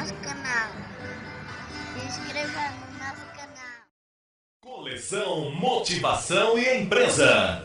nosso canal. Se inscreva no nosso canal. Coleção Motivação e Empresa.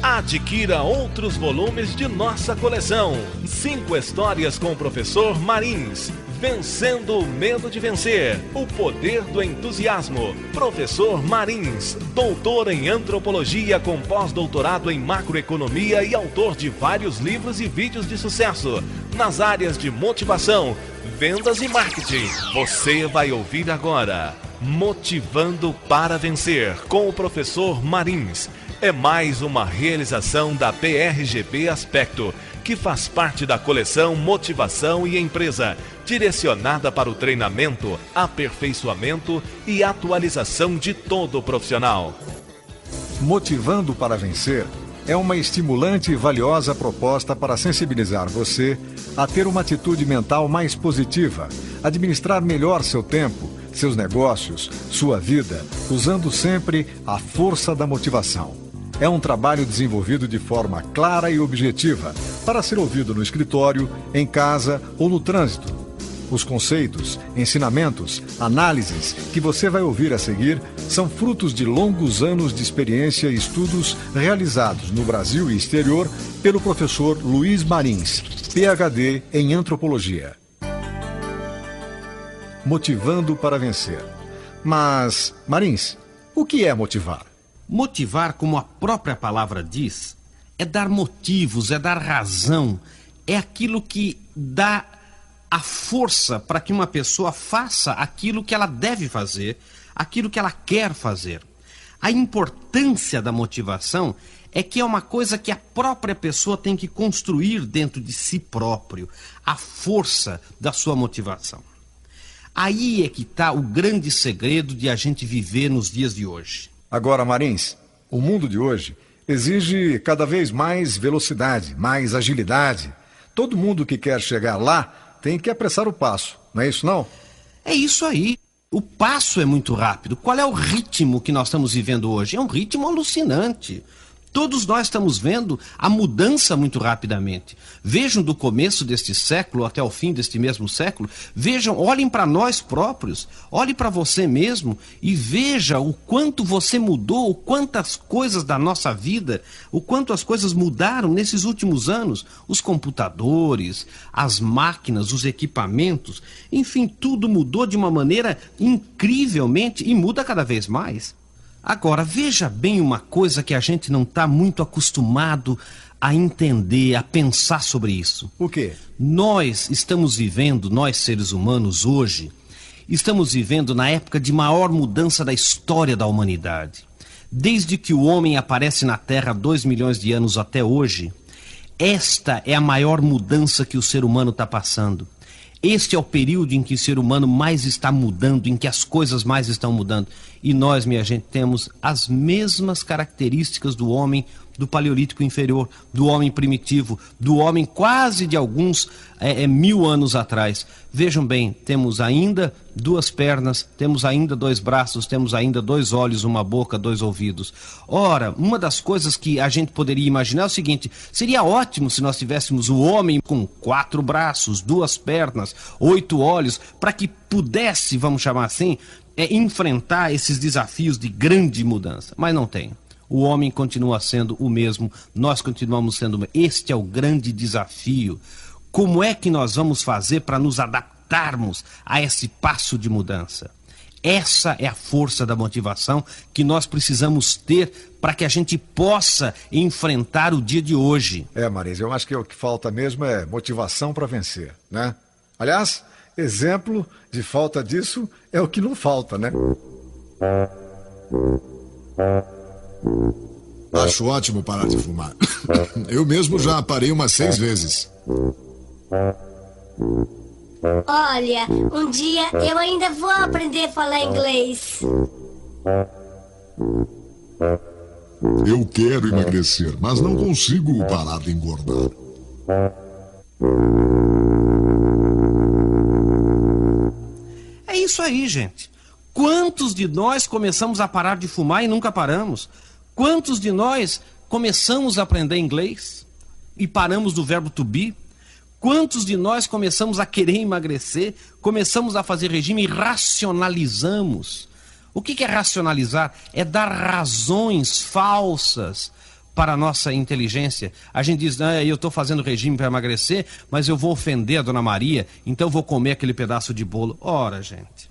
Adquira outros volumes de nossa coleção. 5 histórias com o professor Marins. Vencendo o medo de vencer. O poder do entusiasmo. Professor Marins, doutor em antropologia com pós-doutorado em macroeconomia e autor de vários livros e vídeos de sucesso nas áreas de motivação, vendas e marketing. Você vai ouvir agora Motivando para Vencer com o professor Marins. É mais uma realização da PRGB Aspecto, que faz parte da coleção Motivação e Empresa, direcionada para o treinamento, aperfeiçoamento e atualização de todo o profissional. Motivando para Vencer é uma estimulante e valiosa proposta para sensibilizar você a ter uma atitude mental mais positiva, administrar melhor seu tempo, seus negócios, sua vida, usando sempre a força da motivação. É um trabalho desenvolvido de forma clara e objetiva, para ser ouvido no escritório, em casa ou no trânsito. Os conceitos, ensinamentos, análises que você vai ouvir a seguir são frutos de longos anos de experiência e estudos realizados no Brasil e exterior pelo professor Luiz Marins, PhD em Antropologia. Motivando para Vencer. Mas, Marins, o que é motivar? Motivar, como a própria palavra diz, é dar motivos, é dar razão, é aquilo que dá a força para que uma pessoa faça aquilo que ela deve fazer, aquilo que ela quer fazer. A importância da motivação é que é uma coisa que a própria pessoa tem que construir dentro de si próprio, a força da sua motivação. Aí é que está o grande segredo de a gente viver nos dias de hoje. Agora, Marins, o mundo de hoje exige cada vez mais velocidade, mais agilidade. Todo mundo que quer chegar lá tem que apressar o passo, não é isso não? É isso aí. O passo é muito rápido. Qual é o ritmo que nós estamos vivendo hoje? É um ritmo alucinante. Todos nós estamos vendo a mudança muito rapidamente. Vejam do começo deste século até o fim deste mesmo século. Vejam, olhem para nós próprios, olhem para você mesmo e veja o quanto você mudou, o quantas coisas da nossa vida, o quanto as coisas mudaram nesses últimos anos. Os computadores, as máquinas, os equipamentos, enfim, tudo mudou de uma maneira incrivelmente e muda cada vez mais. Agora, veja bem uma coisa que a gente não está muito acostumado a entender, a pensar sobre isso. O quê? Nós estamos vivendo, nós seres humanos hoje, estamos vivendo na época de maior mudança da história da humanidade. Desde que o homem aparece na Terra há 2 milhões de anos até hoje, esta é a maior mudança que o ser humano está passando. Este é o período em que o ser humano mais está mudando, em que as coisas mais estão mudando. E nós, minha gente, temos as mesmas características do homem do Paleolítico Inferior, do homem primitivo, do homem quase de alguns 1000 anos atrás. Vejam bem, temos ainda 2 pernas, temos ainda 2 braços, temos ainda 2 olhos, 1 boca, 2 ouvidos. Ora, uma das coisas que a gente poderia imaginar é o seguinte: seria ótimo se nós tivéssemos o homem com 4 braços, 2 pernas, 8 olhos, para que pudesse, vamos chamar assim, enfrentar esses desafios de grande mudança. Mas não tem. O homem continua sendo o mesmo, nós continuamos sendo o mesmo. Este é o grande desafio. Como é que nós vamos fazer para nos adaptarmos a esse passo de mudança? Essa é a força da motivação que nós precisamos ter para que a gente possa enfrentar o dia de hoje. Marins, eu acho que o que falta mesmo é motivação para vencer, né? Aliás, exemplo de falta disso é o que não falta, né? Acho ótimo parar de fumar. Eu mesmo já parei umas 6 vezes. Olha, um dia eu ainda vou aprender a falar inglês. Eu quero emagrecer, mas não consigo parar de engordar. É isso aí, gente. Quantos de nós começamos a parar de fumar e nunca paramos? Quantos de nós começamos a aprender inglês e paramos do verbo to be? Quantos de nós começamos a querer emagrecer, começamos a fazer regime e racionalizamos? O que é racionalizar? É dar razões falsas para a nossa inteligência. A gente diz, eu estou fazendo regime para emagrecer, mas eu vou ofender a Dona Maria, então eu vou comer aquele pedaço de bolo. Ora, gente,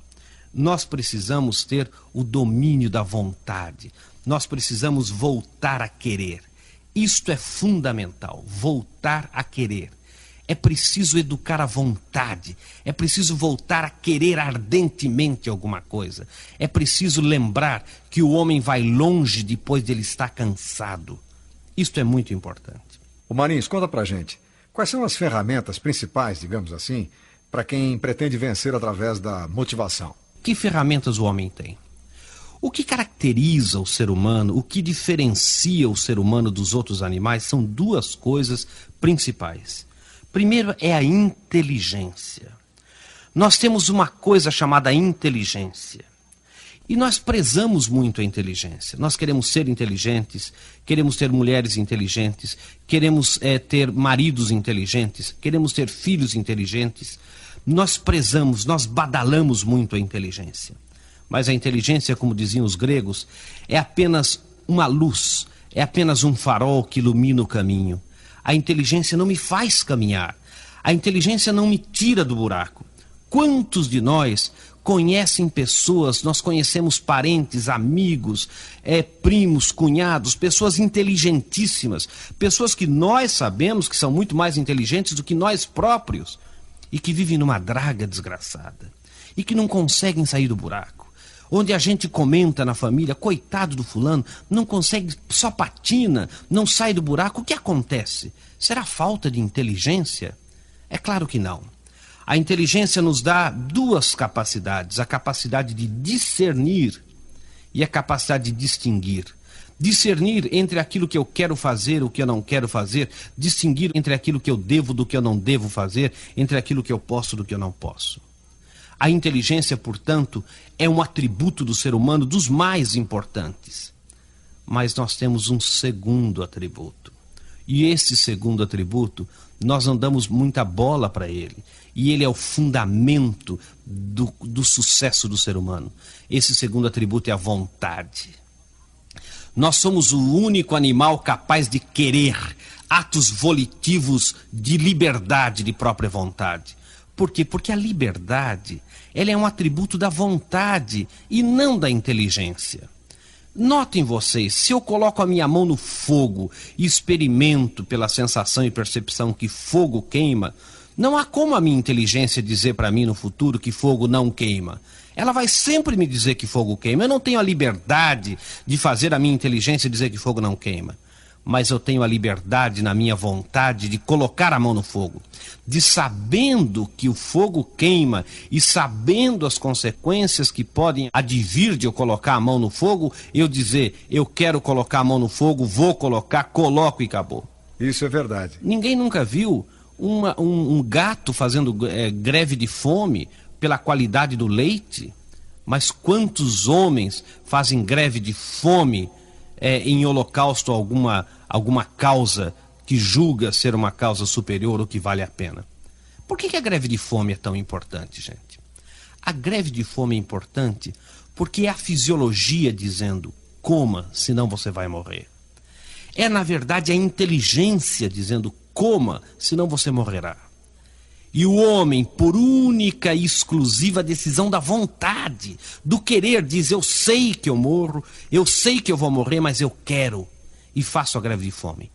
nós precisamos ter o domínio da vontade. Nós precisamos voltar a querer. Isto é fundamental, voltar a querer. É preciso educar a vontade, é preciso voltar a querer ardentemente alguma coisa. É preciso lembrar que o homem vai longe depois de ele estar cansado. Isto é muito importante. Ô Marins, conta pra gente, quais são as ferramentas principais, digamos assim, para quem pretende vencer através da motivação? Que ferramentas o homem tem? O que caracteriza o ser humano, o que diferencia o ser humano dos outros animais são duas coisas principais. Primeiro é a inteligência. Nós temos uma coisa chamada inteligência. E nós prezamos muito a inteligência. Nós queremos ser inteligentes, queremos ter mulheres inteligentes, queremos ter maridos inteligentes, queremos ter filhos inteligentes. Nós prezamos, nós badalamos muito a inteligência. Mas a inteligência, como diziam os gregos, é apenas uma luz, é apenas um farol que ilumina o caminho. A inteligência não me faz caminhar. A inteligência não me tira do buraco. Quantos de nós conhecem pessoas, nós conhecemos parentes, amigos, primos, cunhados, pessoas inteligentíssimas, pessoas que nós sabemos que são muito mais inteligentes do que nós próprios e que vivem numa draga desgraçada e que não conseguem sair do buraco. Onde a gente comenta na família, coitado do fulano, não consegue, só patina, não sai do buraco. O que acontece? Será falta de inteligência? É claro que não. A inteligência nos dá duas capacidades, a capacidade de discernir e a capacidade de distinguir. Discernir entre aquilo que eu quero fazer, o que eu não quero fazer, distinguir entre aquilo que eu devo do que eu não devo fazer, entre aquilo que eu posso do que eu não posso. A inteligência, portanto, é um atributo do ser humano dos mais importantes. Mas nós temos um segundo atributo. E esse segundo atributo, nós não damos muita bola para ele. E ele é o fundamento do sucesso do ser humano. Esse segundo atributo é a vontade. Nós somos o único animal capaz de querer atos volitivos de liberdade, de própria vontade. Por quê? Porque a liberdade, ela é um atributo da vontade e não da inteligência. Notem vocês, se eu coloco a minha mão no fogo e experimento pela sensação e percepção que fogo queima, não há como a minha inteligência dizer para mim no futuro que fogo não queima. Ela vai sempre me dizer que fogo queima. Eu não tenho a liberdade de fazer a minha inteligência dizer que fogo não queima. Mas eu tenho a liberdade na minha vontade de colocar a mão no fogo, de sabendo que o fogo queima e sabendo as consequências que podem advir de eu colocar a mão no fogo, eu dizer, eu quero colocar a mão no fogo, vou colocar, coloco e acabou. Isso é verdade. Ninguém nunca viu um gato fazendo greve de fome pela qualidade do leite, mas quantos homens fazem greve de fome em holocausto alguma causa que julga ser uma causa superior ou que vale a pena. Por que a greve de fome é tão importante, gente? A greve de fome é importante porque é a fisiologia dizendo, coma, senão você vai morrer. É, na verdade, a inteligência dizendo, coma, senão você morrerá. E o homem, por única e exclusiva decisão da vontade, do querer, diz, eu sei que eu morro, eu sei que eu vou morrer, mas eu quero. E faço a greve de fome.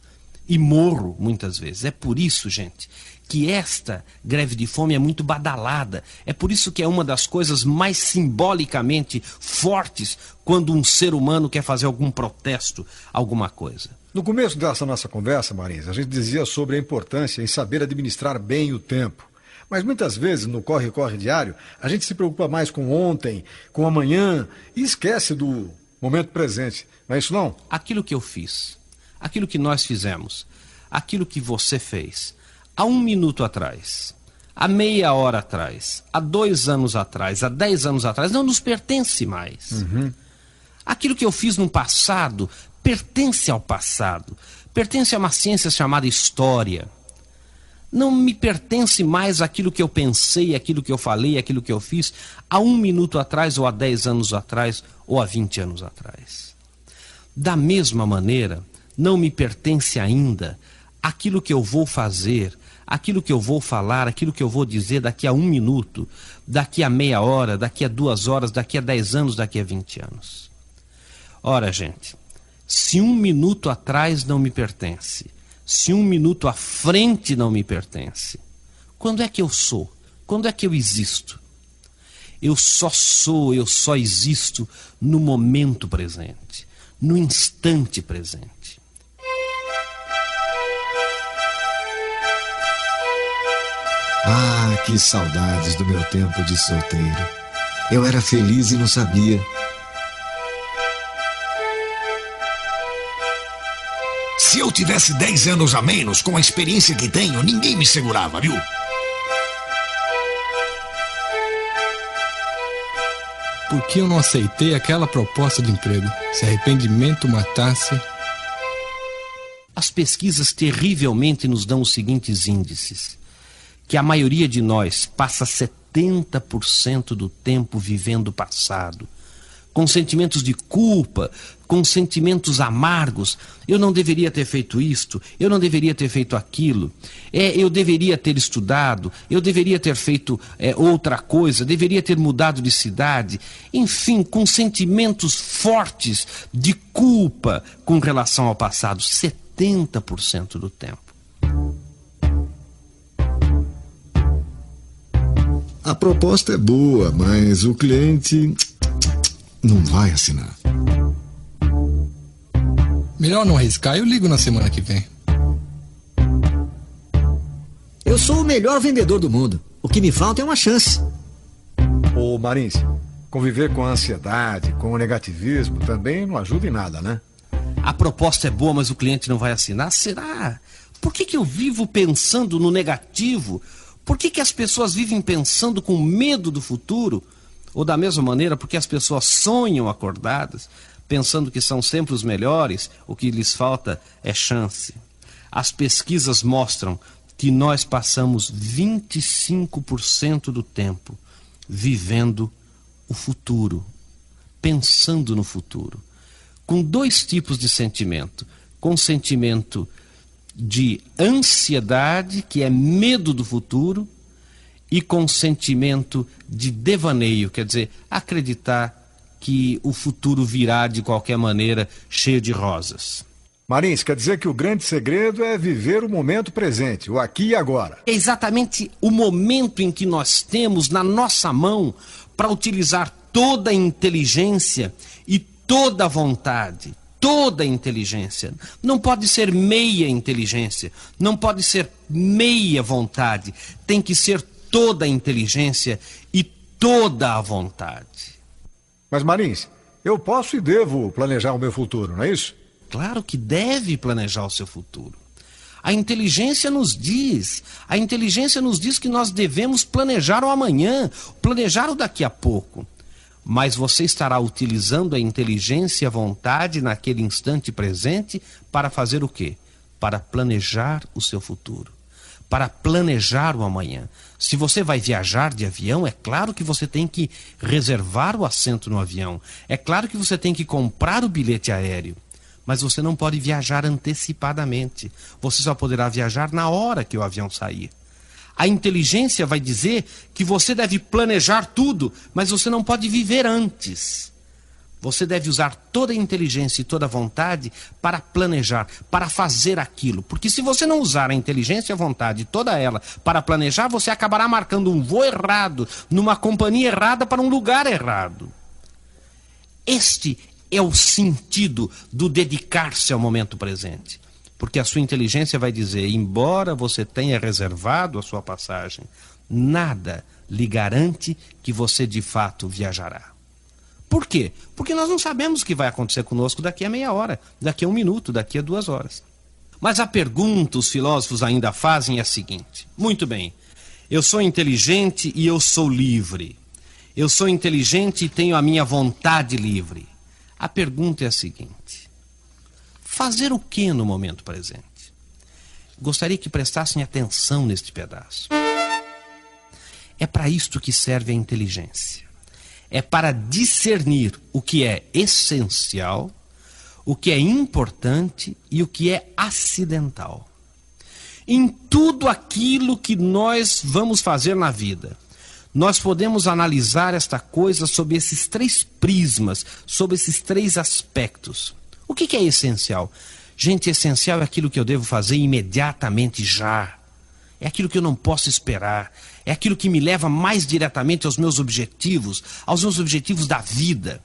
E morro, muitas vezes. É por isso, gente, que esta greve de fome é muito badalada. É por isso que é uma das coisas mais simbolicamente fortes quando um ser humano quer fazer algum protesto, alguma coisa. No começo dessa nossa conversa, Marins, a gente dizia sobre a importância em saber administrar bem o tempo. Mas muitas vezes, no corre-corre diário, a gente se preocupa mais com ontem, com amanhã e esquece do momento presente. Não é isso não? Aquilo que eu fiz, aquilo que nós fizemos, aquilo que você fez, há 1 minuto atrás, há meia hora atrás, há 2 anos atrás, há 10 anos atrás, não nos pertence mais. Aquilo que eu fiz no passado pertence ao passado, pertence a uma ciência chamada história. Não me pertence mais aquilo que eu pensei, aquilo que eu falei, aquilo que eu fiz há 1 minuto atrás, ou há 10 anos atrás, ou há 20 anos atrás. Da mesma maneira, não me pertence ainda aquilo que eu vou fazer, aquilo que eu vou falar, aquilo que eu vou dizer daqui a 1 minuto, daqui a meia hora, daqui a 2 horas, daqui a 10 anos, daqui a 20 anos. Ora, gente, se 1 minuto atrás não me pertence, se 1 minuto à frente não me pertence, quando é que eu sou? Quando é que eu existo? Eu só sou, eu só existo no momento presente, no instante presente. Ah, que saudades do meu tempo de solteiro. Eu era feliz e não sabia. Se eu tivesse 10 anos a menos, com a experiência que tenho, ninguém me segurava, viu? Por que eu não aceitei aquela proposta de emprego? Se arrependimento matasse... As pesquisas terrivelmente nos dão os seguintes índices: que a maioria de nós passa 70% do tempo vivendo o passado, com sentimentos de culpa, com sentimentos amargos. Eu não deveria ter feito isto, eu não deveria ter feito aquilo, eu deveria ter estudado, eu deveria ter feito outra coisa, deveria ter mudado de cidade. Enfim, com sentimentos fortes de culpa com relação ao passado, 70% do tempo. A proposta é boa, mas o cliente não vai assinar. Melhor não arriscar, eu ligo na semana que vem. Eu sou o melhor vendedor do mundo. O que me falta é uma chance. Ô Marins, conviver com a ansiedade, com o negativismo também não ajuda em nada, né? A proposta é boa, mas o cliente não vai assinar? Será? Por que eu vivo pensando no negativo? Por que as pessoas vivem pensando com medo do futuro? Ou da mesma maneira, porque as pessoas sonham acordadas, pensando que são sempre os melhores, o que lhes falta é chance. As pesquisas mostram que nós passamos 25% do tempo vivendo o futuro, pensando no futuro, com 2 tipos de sentimento. Com sentimento de ansiedade, que é medo do futuro, e com sentimento de devaneio, quer dizer, acreditar que o futuro virá de qualquer maneira cheio de rosas. Marins, quer dizer que o grande segredo é viver o momento presente, o aqui e agora. É exatamente o momento em que nós temos na nossa mão para utilizar toda a inteligência e toda a vontade. Toda a inteligência. Não pode ser meia inteligência, não pode ser meia vontade. Tem que ser toda a inteligência e toda a vontade. Mas Marins, eu posso e devo planejar o meu futuro, não é isso? Claro que deve planejar o seu futuro. A inteligência nos diz que nós devemos planejar o amanhã, planejar o daqui a pouco. Mas você estará utilizando a inteligência e a vontade naquele instante presente para fazer o quê? Para planejar o seu futuro, para planejar o amanhã. Se você vai viajar de avião, é claro que você tem que reservar o assento no avião. É claro que você tem que comprar o bilhete aéreo. Mas você não pode viajar antecipadamente. Você só poderá viajar na hora que o avião sair. A inteligência vai dizer que você deve planejar tudo, mas você não pode viver antes. Você deve usar toda a inteligência e toda a vontade para planejar, para fazer aquilo. Porque se você não usar a inteligência e a vontade, toda ela, para planejar, você acabará marcando um voo errado, numa companhia errada, para um lugar errado. Este é o sentido do dedicar-se ao momento presente. Porque a sua inteligência vai dizer, embora você tenha reservado a sua passagem, nada lhe garante que você de fato viajará. Por quê? Porque nós não sabemos o que vai acontecer conosco daqui a meia hora, daqui a 1 minuto, daqui a 2 horas. Mas a pergunta os filósofos ainda fazem é a seguinte: muito bem, eu sou inteligente e eu sou livre. Eu sou inteligente e tenho a minha vontade livre. A pergunta é a seguinte: fazer o que no momento presente? gostaria que prestassem atenção neste pedaço. É para isto que serve a inteligência. É para discernir o que é essencial, o que é importante e o que é acidental. Em tudo aquilo que nós vamos fazer na vida, nós podemos analisar esta coisa sob esses 3 prismas, sob esses 3 aspectos. O que é essencial? Gente, essencial é aquilo que eu devo fazer imediatamente já. É aquilo que eu não posso esperar. É aquilo que me leva mais diretamente aos meus objetivos da vida.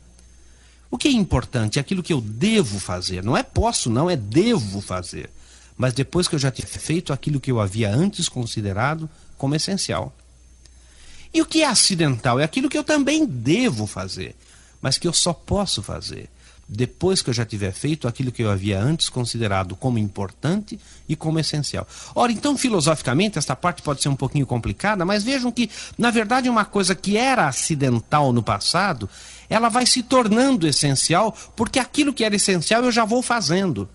O que é importante? É aquilo que eu devo fazer. Não é posso, não, é devo fazer. Mas depois que eu já tiver feito aquilo que eu havia antes considerado como essencial. E o que é acidental? É aquilo que eu também devo fazer, mas que eu só posso fazer depois que eu já tiver feito aquilo que eu havia antes considerado como importante e como essencial. Ora, então, filosoficamente, esta parte pode ser um pouquinho complicada, mas vejam que, na verdade, uma coisa que era acidental no passado, ela vai se tornando essencial, porque aquilo que era essencial eu já vou fazendo.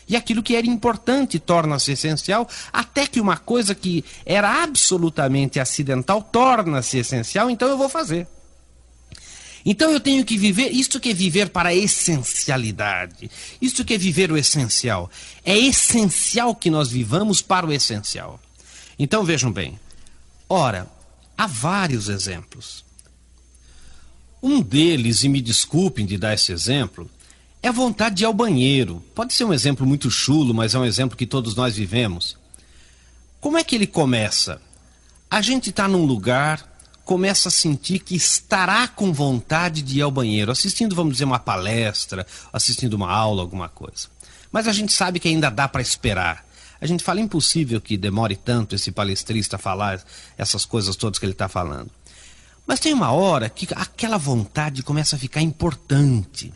E aquilo que era importante torna-se essencial, até que uma coisa que era absolutamente acidental torna-se essencial, então eu vou fazer. Então eu tenho que viver, isto que é viver para a essencialidade, isto que é viver o essencial. É essencial que nós vivamos para o essencial. Então vejam bem, ora, há vários exemplos. Um deles, e me desculpem de dar esse exemplo, é a vontade de ir ao banheiro. Pode ser um exemplo muito chulo, mas é um exemplo que todos nós vivemos. Como é que ele começa? A gente está num lugar, começa a sentir que estará com vontade de ir ao banheiro, assistindo, vamos dizer, uma palestra, assistindo uma aula, alguma coisa. Mas a gente sabe que ainda dá para esperar. A gente fala, impossível que demore tanto esse palestrista falar essas coisas todas que ele está falando. Mas tem uma hora que aquela vontade começa a ficar importante.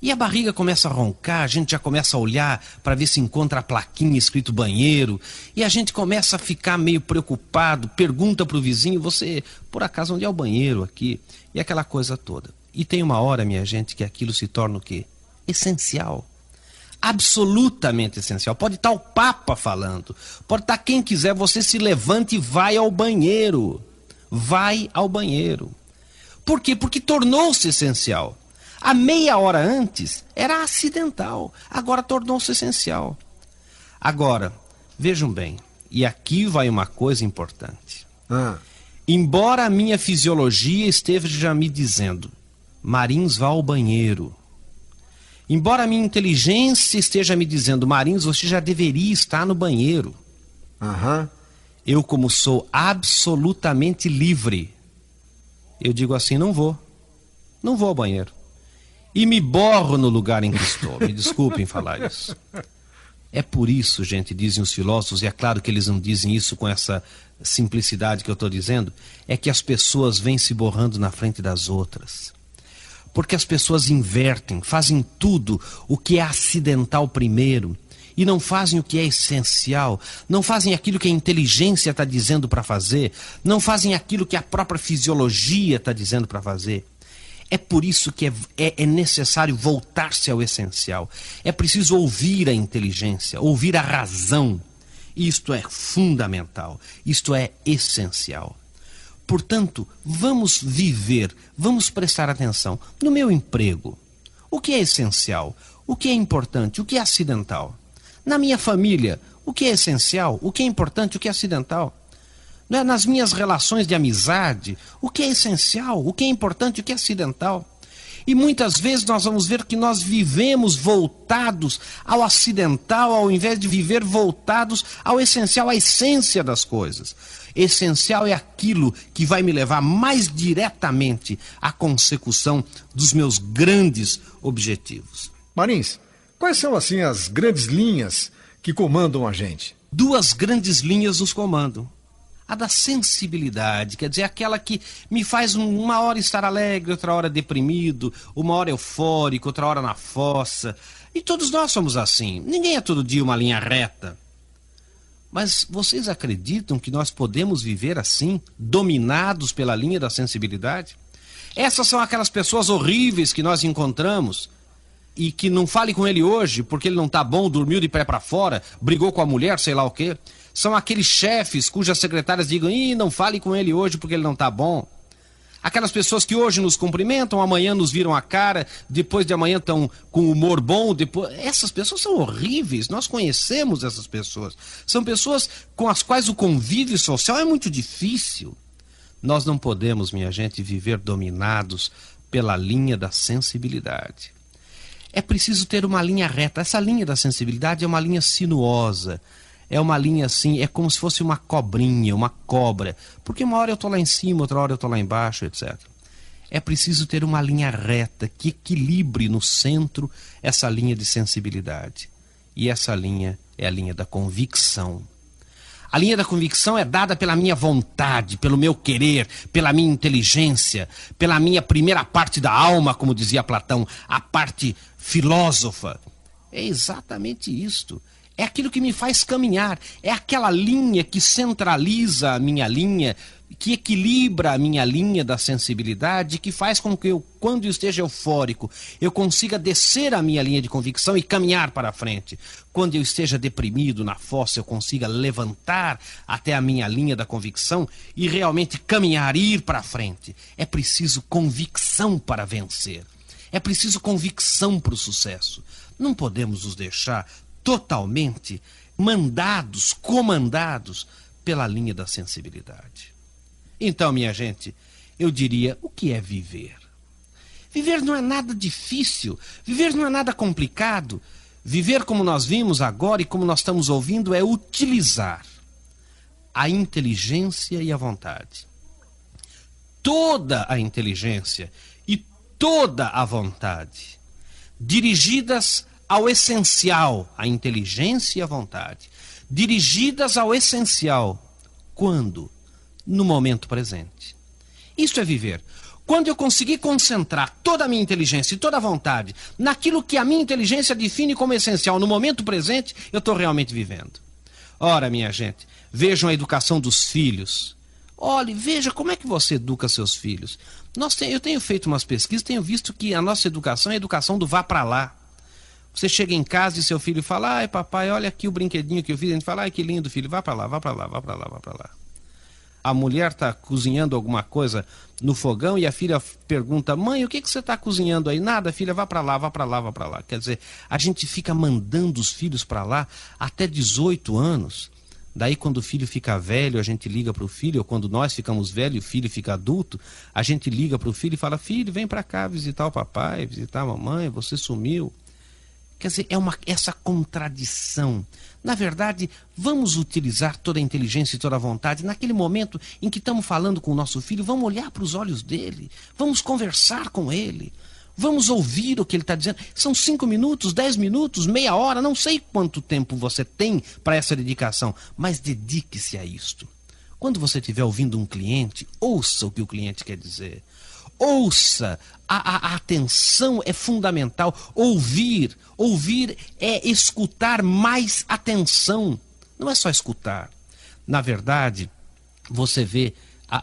E a barriga começa a roncar, a gente já começa a olhar para ver se encontra a plaquinha escrito banheiro, e a gente começa a ficar meio preocupado, pergunta para o vizinho, você, por acaso, onde é o banheiro aqui? E aquela coisa toda. E tem uma hora, minha gente, que aquilo se torna o quê? Essencial. Absolutamente essencial. Pode estar o Papa falando, pode estar quem quiser, você se levanta e vai ao banheiro. Vai ao banheiro. Por quê? Porque tornou-se essencial. A meia hora antes era acidental, agora tornou-se essencial. Agora, vejam bem, e aqui vai uma coisa importante. Embora a minha fisiologia esteja me dizendo, Marins, vá ao banheiro. Embora a minha inteligência esteja me dizendo, Marins, você já deveria estar no banheiro. Eu, como sou absolutamente livre, eu digo assim, não vou ao banheiro. E me borro no lugar em que estou. Me desculpem falar isso. É por isso, gente, dizem os filósofos, e é claro que eles não dizem isso com essa simplicidade que eu estou dizendo, é que as pessoas vêm se borrando na frente das outras. Porque as pessoas invertem, fazem tudo o que é acidental primeiro, e não fazem o que é essencial, não fazem aquilo que a inteligência está dizendo para fazer, não fazem aquilo que a própria fisiologia está dizendo para fazer. É por isso que é necessário voltar-se ao essencial. É preciso ouvir a inteligência, ouvir a razão. Isto é fundamental, isto é essencial. Portanto, vamos viver, vamos prestar atenção no meu emprego. O que é essencial? O que é importante? O que é acidental? Na minha família, o que é essencial? O que é importante? O que é acidental? Nas minhas relações de amizade, o que é essencial, o que é importante, o que é acidental. E muitas vezes nós vamos ver que nós vivemos voltados ao acidental, ao invés de viver voltados ao essencial, à essência das coisas. Essencial é aquilo que vai me levar mais diretamente à consecução dos meus grandes objetivos. Marins, quais são assim as grandes linhas que comandam a gente? 2 grandes linhas nos comandam. A da sensibilidade, quer dizer, aquela que me faz uma hora estar alegre, outra hora deprimido, uma hora eufórico, outra hora na fossa. E todos nós somos assim. Ninguém é todo dia uma linha reta. Mas vocês acreditam que nós podemos viver assim, dominados pela linha da sensibilidade? Essas são aquelas pessoas horríveis que nós encontramos. e que não fale com ele hoje porque ele não tá bom, dormiu de pé para fora, brigou com a mulher, sei lá o quê. São aqueles chefes cujas secretárias digam, não fale com ele hoje porque ele não tá bom. Aquelas pessoas que hoje nos cumprimentam, amanhã nos viram a cara, depois de amanhã estão com humor bom, essas pessoas são horríveis, nós conhecemos essas pessoas. São pessoas com as quais o convívio social é muito difícil. Nós não podemos, minha gente, viver dominados pela linha da sensibilidade. É preciso ter uma linha reta. Essa linha da sensibilidade é uma linha sinuosa. É uma linha assim, é como se fosse uma cobrinha, uma cobra. Porque uma hora eu estou lá em cima, outra hora eu estou lá embaixo, etc. É preciso ter uma linha reta que equilibre no centro essa linha de sensibilidade. E essa linha é a linha da convicção. A linha da convicção é dada pela minha vontade, pelo meu querer, pela minha inteligência, pela minha primeira parte da alma, como dizia Platão, a parte filósofa. É exatamente isto. É aquilo que me faz caminhar, é aquela linha que centraliza a minha linha, que equilibra a minha linha da sensibilidade, que faz com que eu, quando eu esteja eufórico, eu consiga descer a minha linha de convicção e caminhar para frente. Quando eu esteja deprimido na fossa, eu consiga levantar até a minha linha da convicção e realmente caminhar, ir para frente. É preciso convicção para vencer. É preciso convicção para o sucesso. Não podemos nos deixar totalmente mandados, comandados pela linha da sensibilidade. Então, minha gente, eu diria, o que é viver? Viver não é nada difícil, viver não é nada complicado. Viver, como nós vimos agora e como nós estamos ouvindo, é utilizar a inteligência e a vontade. Toda a inteligência e toda a vontade dirigidas ao essencial, a inteligência e a vontade, dirigidas ao essencial. Quando? No momento presente. Isso é viver. Quando eu conseguir concentrar toda a minha inteligência e toda a vontade naquilo que a minha inteligência define como essencial no momento presente, eu estou realmente vivendo. Ora, minha gente, vejam a educação dos filhos. Olhe, veja como é que você educa seus filhos. Eu tenho feito umas pesquisas, tenho visto que a nossa educação é a educação do vá pra lá. Você chega em casa e seu filho fala, ai papai, olha aqui o brinquedinho que eu fiz. A gente fala, ai que lindo filho, vá pra lá, vá pra lá, vá pra lá, vá pra lá. A mulher está cozinhando alguma coisa no fogão e a filha pergunta, mãe, o que você está cozinhando aí? Nada, filha, vá pra lá, vá pra lá, vá pra lá. Quer dizer, a gente fica mandando os filhos pra lá até 18 anos. Daí quando o filho fica velho, a gente liga pro filho, ou quando nós ficamos velhos e o filho fica adulto, a gente liga pro filho e fala, filho, vem pra cá visitar o papai, visitar a mamãe, você sumiu. Quer dizer, essa contradição. Na verdade, vamos utilizar toda a inteligência e toda a vontade naquele momento em que estamos falando com o nosso filho, vamos olhar para os olhos dele, vamos conversar com ele, vamos ouvir o que ele está dizendo. São 5 minutos, 10 minutos, meia hora, não sei quanto tempo você tem para essa dedicação, mas dedique-se a isto. Quando você estiver ouvindo um cliente, ouça o que o cliente quer dizer. Ouça, a atenção é fundamental. Ouvir é escutar mais atenção. Não é só escutar. Na verdade, você vê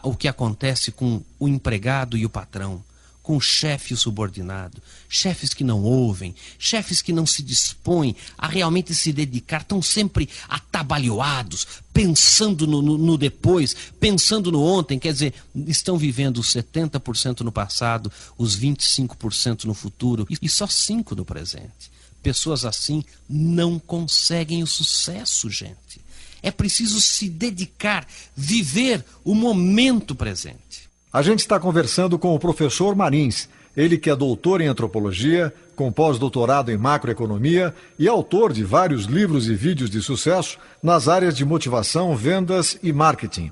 o que acontece com o empregado e o patrão, com o chefe e o subordinado. Chefes que não ouvem, chefes que não se dispõem a realmente se dedicar, estão sempre atabalhoados, pensando no depois, pensando no ontem, quer dizer, estão vivendo os 70% no passado, os 25% no futuro e só 5% no presente. Pessoas assim não conseguem o sucesso, gente. É preciso se dedicar, viver o momento presente. A gente está conversando com o professor Marins, ele que é doutor em antropologia, com pós-doutorado em macroeconomia e autor de vários livros e vídeos de sucesso nas áreas de motivação, vendas e marketing.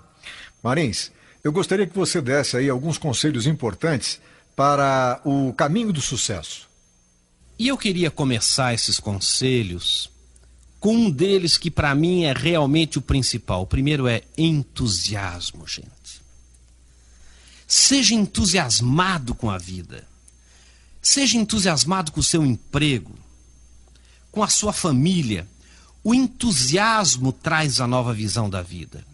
Marins, eu gostaria que você desse aí alguns conselhos importantes para o caminho do sucesso. E eu queria começar esses conselhos com um deles que para mim é realmente o principal. O primeiro é entusiasmo, gente. Seja entusiasmado com a vida. Seja entusiasmado com o seu emprego, com a sua família. O entusiasmo traz a nova visão da vida.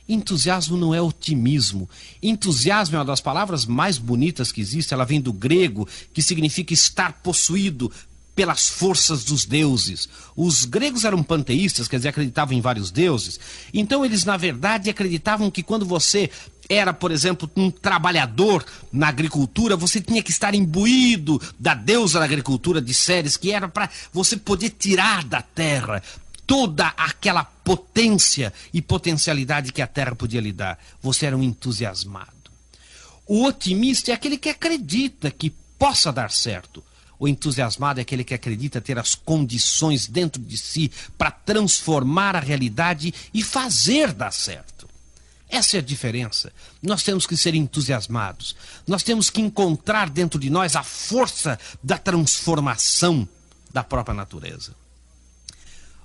Entusiasmo não é otimismo. Entusiasmo é uma das palavras mais bonitas que existe. Ela vem do grego, que significa estar possuído, pelas forças dos deuses. Os gregos eram panteístas, quer dizer, acreditavam em vários deuses. Então eles, na verdade, acreditavam que quando você era, por exemplo, um trabalhador na agricultura, você tinha que estar imbuído da deusa da agricultura de Ceres, que era para você poder tirar da terra toda aquela potência e potencialidade que a terra podia lhe dar. Você era um entusiasmado. O otimista é aquele que acredita que possa dar certo. O entusiasmado é aquele que acredita ter as condições dentro de si para transformar a realidade e fazer dar certo. Essa é a diferença. Nós temos que ser entusiasmados. Nós temos que encontrar dentro de nós a força da transformação da própria natureza.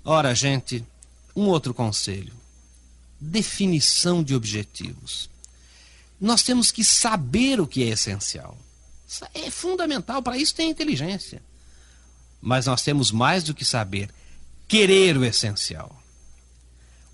Ora, gente, um outro conselho. Definição de objetivos. Nós temos que saber o que é essencial. É fundamental, para isso tem inteligência. Mas nós temos mais do que saber, querer o essencial.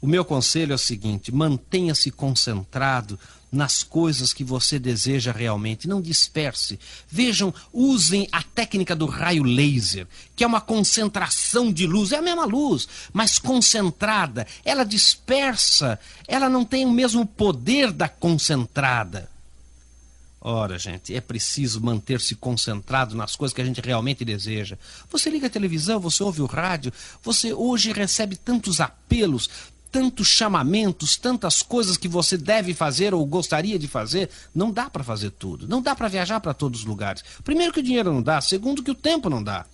O meu conselho é o seguinte: mantenha-se concentrado nas coisas que você deseja realmente, não disperse. Vejam, usem a técnica do raio laser, que é uma concentração de luz, é a mesma luz, mas concentrada. Ela dispersa, ela não tem o mesmo poder da concentrada. Ora, gente, é preciso manter-se concentrado nas coisas que a gente realmente deseja. Você liga a televisão, você ouve o rádio, você hoje recebe tantos apelos, tantos chamamentos, tantas coisas que você deve fazer ou gostaria de fazer. Não dá para fazer tudo, não dá para viajar para todos os lugares. Primeiro que o dinheiro não dá, segundo que o tempo não dá.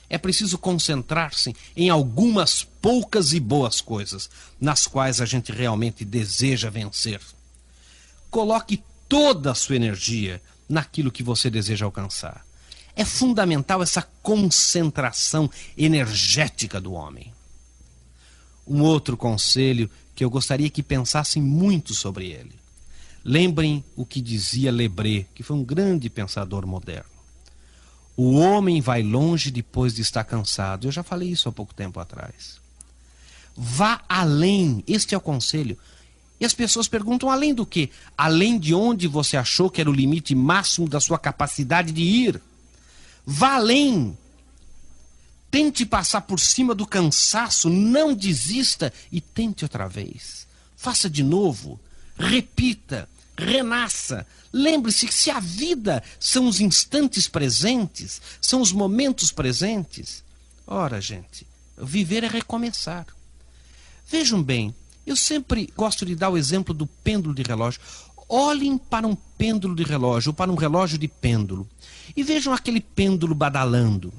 É preciso concentrar-se em algumas poucas e boas coisas, nas quais a gente realmente deseja vencer. Coloque toda a sua energia naquilo que você deseja alcançar. É fundamental essa concentração energética do homem. Um outro conselho que eu gostaria que pensassem muito sobre ele. Lembrem o que dizia Lebré, que foi um grande pensador moderno. O homem vai longe depois de estar cansado. Eu já falei isso há pouco tempo atrás. Vá além, este é o conselho. E as pessoas perguntam, além do quê? Além de onde você achou que era o limite máximo da sua capacidade de ir. Vá além. Tente passar por cima do cansaço, não desista e tente outra vez. Faça de novo, repita, renasça. Lembre-se que se a vida são os instantes presentes, são os momentos presentes. Ora, gente, viver é recomeçar. Vejam bem, eu sempre gosto de dar o exemplo do pêndulo de relógio. Olhem para um pêndulo de relógio, ou para um relógio de pêndulo, e vejam aquele pêndulo badalando.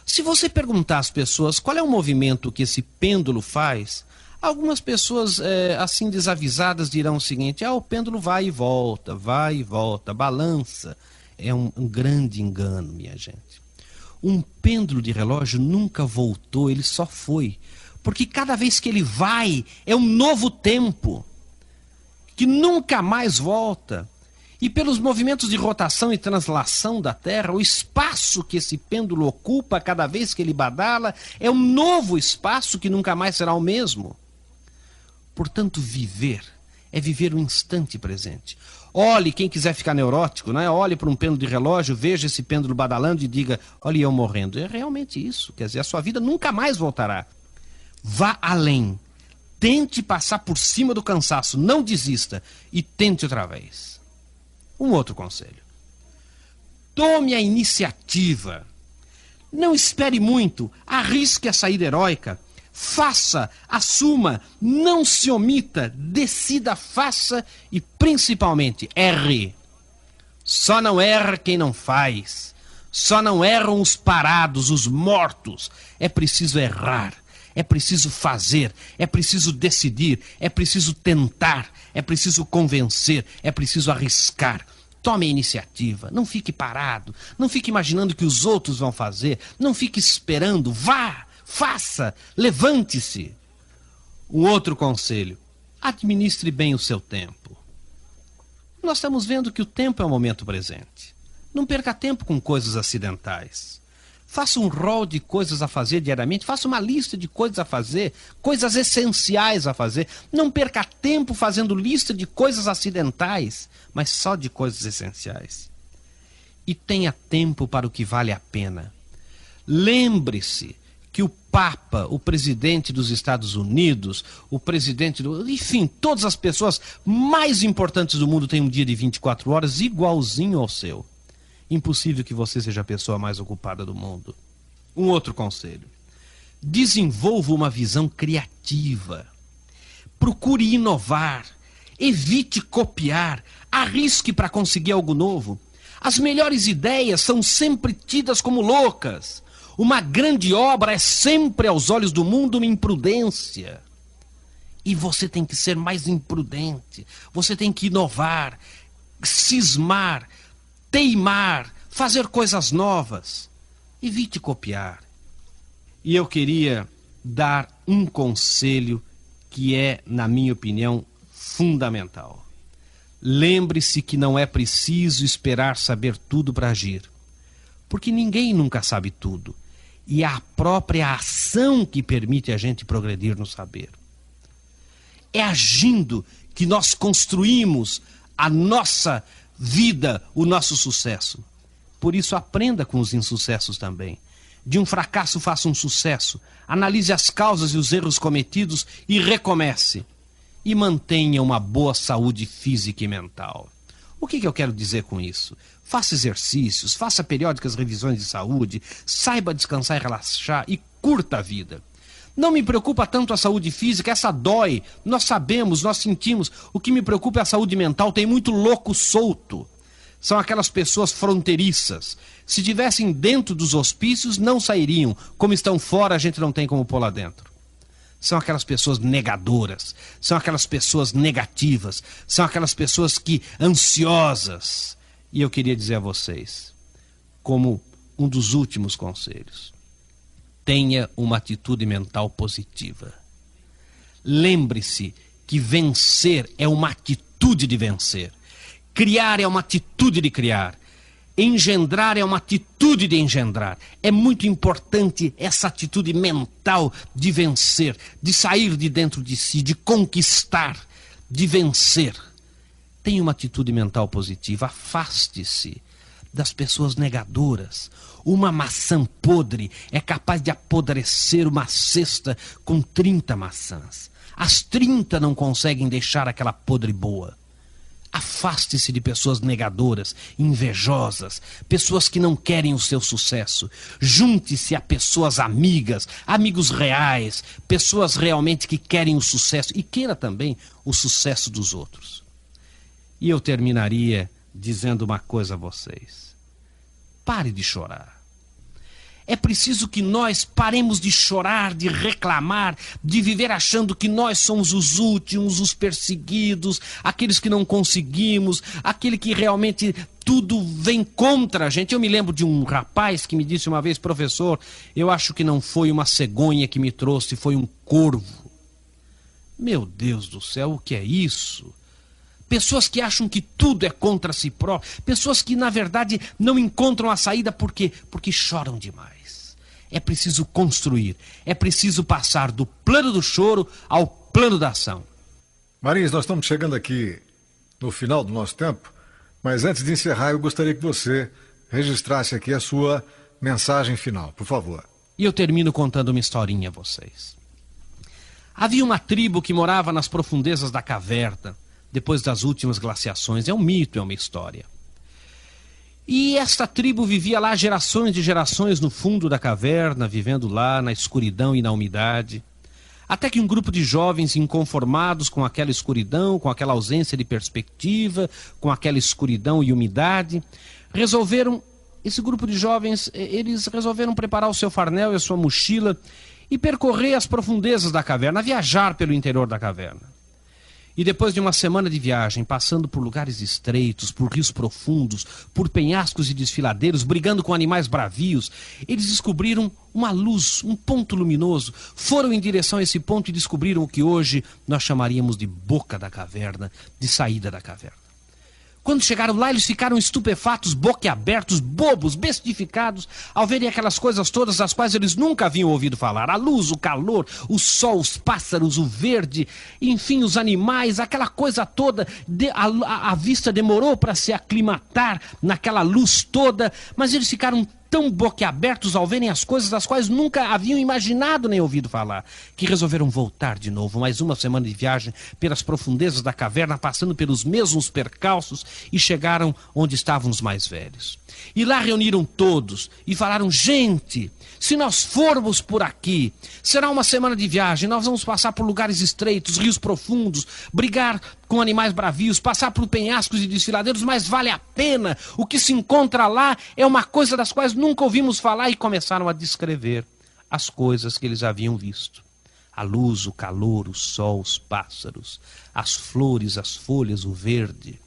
Se você perguntar às pessoas qual é o movimento que esse pêndulo faz, algumas pessoas assim desavisadas dirão o seguinte: o pêndulo vai e volta, balança. É um grande engano, minha gente. Um pêndulo de relógio nunca voltou, ele só foi. Porque cada vez que ele vai, é um novo tempo, que nunca mais volta. E pelos movimentos de rotação e translação da Terra, o espaço que esse pêndulo ocupa cada vez que ele badala é um novo espaço que nunca mais será o mesmo. Portanto, viver é viver o instante presente. Olhe, quem quiser ficar neurótico, né? Olhe para um pêndulo de relógio, veja esse pêndulo badalando e diga: olha, eu morrendo. É realmente isso. Quer dizer, a sua vida nunca mais voltará. Vá além. Tente passar por cima do cansaço. Não desista. E tente outra vez. Um outro conselho. Tome a iniciativa. Não espere muito. Arrisque a saída heróica. Faça, assuma, não se omita, decida, faça e principalmente erre. Só não erra quem não faz. Só não erram os parados, os mortos. É preciso errar. É preciso fazer, é preciso decidir, é preciso tentar, é preciso convencer, é preciso arriscar. Tome a iniciativa, não fique parado, não fique imaginando que os outros vão fazer, não fique esperando, vá, faça, levante-se. Um outro conselho: administre bem o seu tempo. Nós estamos vendo que o tempo é o momento presente. Não perca tempo com coisas acidentais. Faça um rol de coisas a fazer diariamente, faça uma lista de coisas a fazer, coisas essenciais a fazer. Não perca tempo fazendo lista de coisas acidentais, mas só de coisas essenciais. E tenha tempo para o que vale a pena. Lembre-se que o Papa, o presidente dos Estados Unidos, enfim, todas as pessoas mais importantes do mundo têm um dia de 24 horas igualzinho ao seu. Impossível que você seja a pessoa mais ocupada do mundo. Um outro conselho. Desenvolva uma visão criativa. Procure inovar. Evite copiar. Arrisque para conseguir algo novo. As melhores ideias são sempre tidas como loucas. Uma grande obra é sempre, aos olhos do mundo, uma imprudência. E você tem que ser mais imprudente. Você tem que inovar, cismar, teimar, fazer coisas novas. Evite copiar. E eu queria dar um conselho que é, na minha opinião, fundamental. Lembre-se que não é preciso esperar saber tudo para agir. Porque ninguém nunca sabe tudo. E é a própria ação que permite a gente progredir no saber. É agindo que nós construímos a nossa vida, o nosso sucesso. Por isso, aprenda com os insucessos também. De um fracasso, faça um sucesso. Analise as causas e os erros cometidos e recomece. E mantenha uma boa saúde física e mental. O que eu quero dizer com isso? Faça exercícios, faça periódicas revisões de saúde, saiba descansar e relaxar e curta a vida. Não me preocupa tanto a saúde física, essa dói, nós sabemos, nós sentimos. O que me preocupa é a saúde mental, tem muito louco solto. São aquelas pessoas fronteiriças. Se estivessem dentro dos hospícios, não sairiam. Como estão fora, a gente não tem como pôr lá dentro. São aquelas pessoas negadoras, são aquelas pessoas negativas, são aquelas pessoas ansiosas. E eu queria dizer a vocês, como um dos últimos conselhos, tenha uma atitude mental positiva. Lembre-se que vencer é uma atitude de vencer. Criar é uma atitude de criar. Engendrar é uma atitude de engendrar. É muito importante essa atitude mental de vencer, de sair de dentro de si, de conquistar, de vencer. Tenha uma atitude mental positiva. Afaste-se das pessoas negadoras. Uma maçã podre é capaz de apodrecer uma cesta com 30 maçãs. As 30 não conseguem deixar aquela podre boa. Afaste-se de pessoas negadoras, invejosas, pessoas que não querem o seu sucesso. Junte-se a pessoas amigas, amigos reais, pessoas realmente que querem o sucesso e queira também o sucesso dos outros. E eu terminaria dizendo uma coisa a vocês. Pare de chorar. É preciso que nós paremos de chorar, de reclamar, de viver achando que nós somos os últimos, os perseguidos, aqueles que não conseguimos, aquele que realmente tudo vem contra a gente. Eu me lembro de um rapaz que me disse uma vez: professor, eu acho que não foi uma cegonha que me trouxe, foi um corvo. Meu Deus do céu, o que é isso? Pessoas que acham que tudo é contra si próprio, pessoas que na verdade não encontram a saída porque choram demais. É preciso construir, é preciso passar do plano do choro ao plano da ação. Marins, nós estamos chegando aqui no final do nosso tempo, mas antes de encerrar eu gostaria que você registrasse aqui a sua mensagem final, por favor. E eu termino contando uma historinha a vocês. Havia uma tribo que morava nas profundezas da caverna, depois das últimas glaciações. É um mito, é uma história. E esta tribo vivia lá gerações de gerações no fundo da caverna, vivendo lá na escuridão e na umidade. Até que um grupo de jovens inconformados com aquela escuridão, com aquela ausência de perspectiva, com aquela escuridão e umidade, esse grupo de jovens, eles resolveram preparar o seu farnel e a sua mochila e percorrer as profundezas da caverna, viajar pelo interior da caverna. E depois de uma semana de viagem, passando por lugares estreitos, por rios profundos, por penhascos e desfiladeiros, brigando com animais bravios, eles descobriram uma luz, um ponto luminoso. Foram em direção a esse ponto e descobriram o que hoje nós chamaríamos de boca da caverna, de saída da caverna. Quando chegaram lá, eles ficaram estupefatos, boquiabertos, bobos, bestificados, ao verem aquelas coisas todas das quais eles nunca haviam ouvido falar. A luz, o calor, o sol, os pássaros, o verde, enfim, os animais, aquela coisa toda. A vista demorou para se aclimatar naquela luz toda, mas eles ficaram tão boquiabertos ao verem as coisas das quais nunca haviam imaginado nem ouvido falar, que resolveram voltar de novo, mais uma semana de viagem pelas profundezas da caverna, passando pelos mesmos percalços, e chegaram onde estavam os mais velhos. E lá reuniram todos e falaram: gente, se nós formos por aqui, será uma semana de viagem, nós vamos passar por lugares estreitos, rios profundos, brigar com animais bravios, passar por penhascos e desfiladeiros, mas vale a pena. O que se encontra lá é uma coisa das quais nunca ouvimos falar. E começaram a descrever as coisas que eles haviam visto: a luz, o calor, o sol, os pássaros, as flores, as folhas, o verde.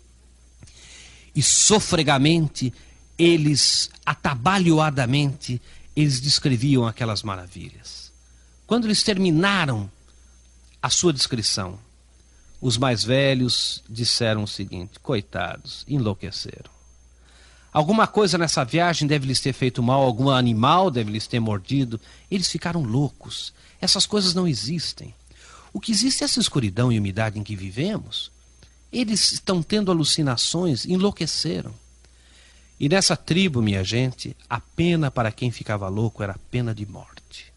E sofregamente, eles, atabalhoadamente, eles descreviam aquelas maravilhas. Quando eles terminaram a sua descrição, os mais velhos disseram o seguinte: coitados, enlouqueceram. Alguma coisa nessa viagem deve lhes ter feito mal, algum animal deve lhes ter mordido. Eles ficaram loucos. Essas coisas não existem. O que existe é essa escuridão e umidade em que vivemos. Eles estão tendo alucinações, enlouqueceram. E nessa tribo, minha gente, a pena para quem ficava louco era a pena de morte.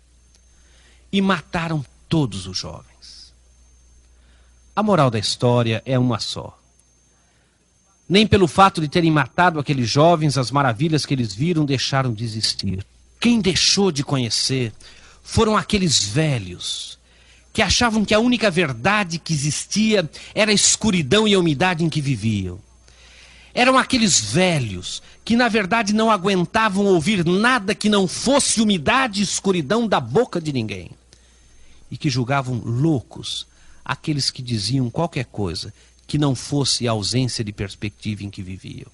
E mataram todos os jovens. A moral da história é uma só. Nem pelo fato de terem matado aqueles jovens, as maravilhas que eles viram deixaram de existir. Quem deixou de conhecer foram aqueles velhos que achavam que a única verdade que existia era a escuridão e a umidade em que viviam. Eram aqueles velhos que, na verdade, não aguentavam ouvir nada que não fosse umidade e escuridão da boca de ninguém. E que julgavam loucos aqueles que diziam qualquer coisa que não fosse a ausência de perspectiva em que viviam.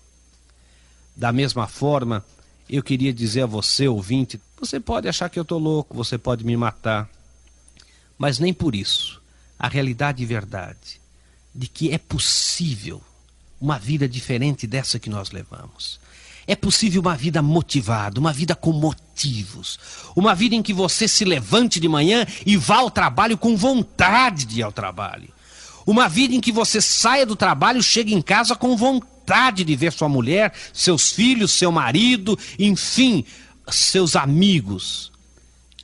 Da mesma forma, eu queria dizer a você, ouvinte, você pode achar que eu estou louco, você pode me matar, mas nem por isso a realidade e verdade de que é possível uma vida diferente dessa que nós levamos. É possível uma vida motivada, uma vida com motivos, uma vida em que você se levante de manhã e vá ao trabalho com vontade de ir ao trabalho. Uma vida em que você saia do trabalho, chegue em casa com vontade de ver sua mulher, seus filhos, seu marido, enfim, seus amigos.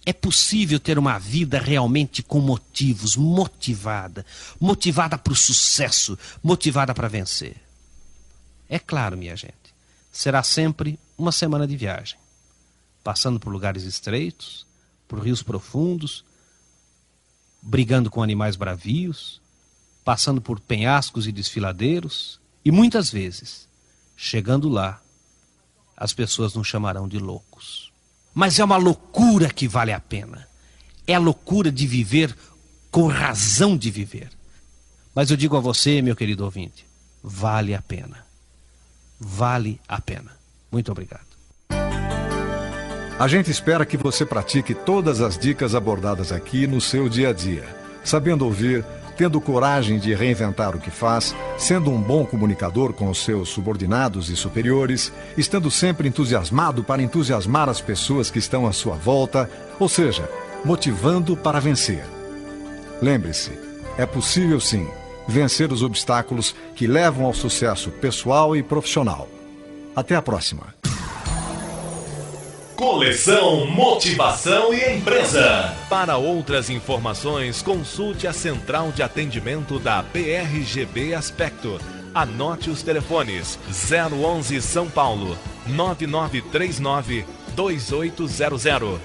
É possível ter uma vida realmente com motivos, motivada para o sucesso, motivada para vencer. É claro, minha gente, será sempre uma semana de viagem, passando por lugares estreitos, por rios profundos, brigando com animais bravios, passando por penhascos e desfiladeiros, e muitas vezes, chegando lá, as pessoas nos chamarão de loucos. Mas é uma loucura que vale a pena. É a loucura de viver com razão de viver. Mas eu digo a você, meu querido ouvinte, vale a pena. Vale a pena. Muito obrigado. A gente espera que você pratique todas as dicas abordadas aqui no seu dia a dia, sabendo ouvir, tendo coragem de reinventar o que faz, sendo um bom comunicador com os seus subordinados e superiores, estando sempre entusiasmado para entusiasmar as pessoas que estão à sua volta, ou seja, motivando para vencer. Lembre-se, é possível sim vencer os obstáculos que levam ao sucesso pessoal e profissional. Até a próxima. Coleção Motivação e Empresa. Para outras informações, consulte a Central de Atendimento da PRGB Aspecto. Anote os telefones: 011 São Paulo, 9939 2800,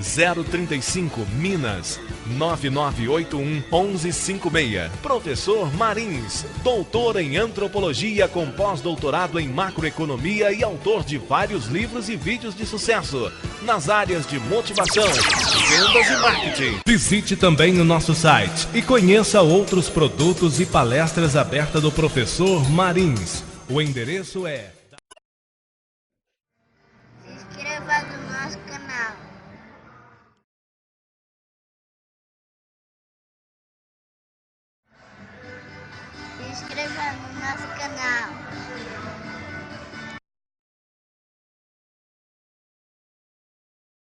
035 Minas, 9981 1156. Professor Marins, doutor em antropologia com pós-doutorado em macroeconomia e autor de vários livros e vídeos de sucesso nas áreas de motivação, vendas e marketing. Visite também o nosso site e conheça outros produtos e palestras abertas do professor Marins. O endereço é... Se inscreva no nosso canal. Se inscreva no nosso canal.